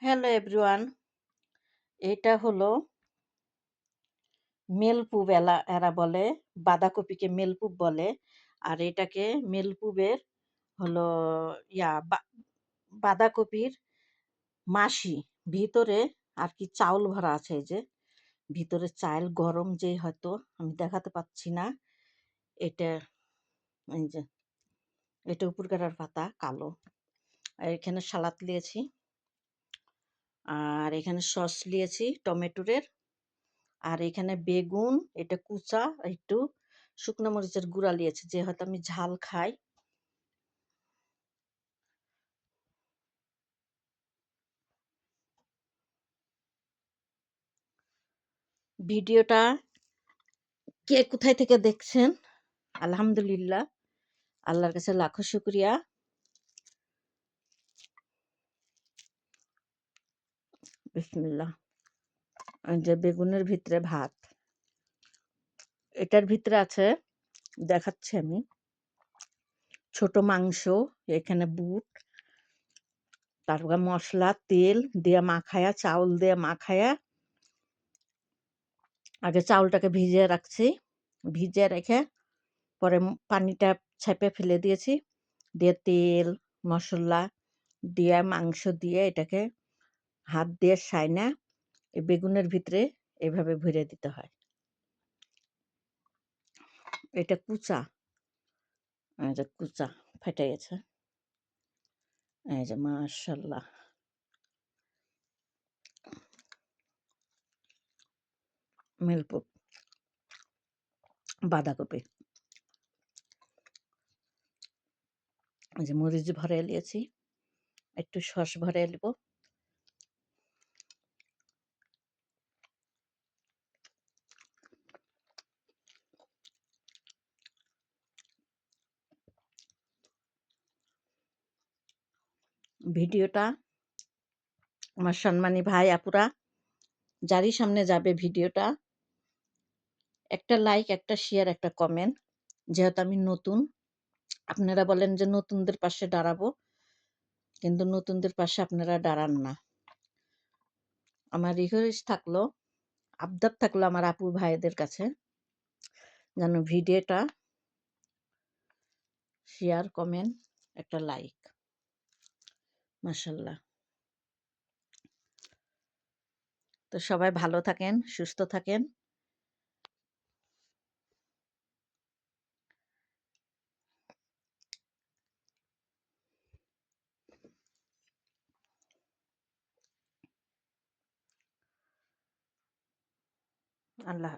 Hello everyone, এটা হলো মেলপুব এরা বলে, বাঁধাকপিকে মেলপুব বলে। আর এটাকে মেলপুবের হলো বাঁধাকপির মাসি ভিতরে আর কি চাউল ভরা আছে। এই যে ভিতরে চাল গরম, যে হয়তো আমি দেখাতে পাচ্ছি না। এটা এই যে এটা উপরকার পাতা কালো। আর এখানে সালাদ নিয়েছি, আর এখানে সস নিয়েছি টমেটোরের, আর এখানে বেগুন, এটা কুচা, একটু শুকনো মরিচের গুঁড়া নিয়েছি, যে হয়তো আমি ঝাল খাই। ভিডিওটা কে কোথায় থেকে দেখছেন, আলহামদুলিল্লাহ, আল্লাহর কাছে লাখো শুক্রিয়া। বিসমিল্লাহ। যে বেগুনের ভিতরে ভাত, এটার ভিতরে আছে, দেখাচ্ছি আমি, ছোট মাংস, এখানে বুট, তারপর মশলা, তেল দিয়ে মাখায়া, চাউল দিয়ে মাখায়া, আগে চাউলটাকে ভিজিয়ে রাখছি, ভিজিয়ে রেখে পরে পানিটা ছেপে ফেলে দিয়েছি, দিয়ে তেল মশলা দিয়ে মাংস দিয়ে এটাকে হাত দিয়ে সাইনা এই বেগুনের ভিতরে এভাবে ভরে দিতে হয়। এটা কুচা, এই যে কুচা ফেটে গেছে, এই যে মাশাল্লাহ। মেলপুপ বাঁধাকপি, এই যে মরিচ ভরে নিয়েছি, একটু সস ভরে নেব। ভিডিওটা আমার সম্মানী ভাই আপুরা যারই সামনে যাবে, ভিডিওটা একটা লাইক, একটা শেয়ার, একটা কমেন্ট। যেহেতু আমি নতুন, আপনারা বলেন যে নতুনদের পাশে দাঁড়াবো, কিন্তু নতুনদের পাশে আপনারা দাঁড়ান না। আমার রিকোয়েস্ট থাকলো, আবদার থাকলো আমার আপু ভাইদের কাছে, যেন ভিডিওটা শেয়ার, কমেন্ট, একটা লাইক। মাশাল্লাহ। তো সবাই ভালো থাকেন, সুস্থ থাকেন। আল্লাহ।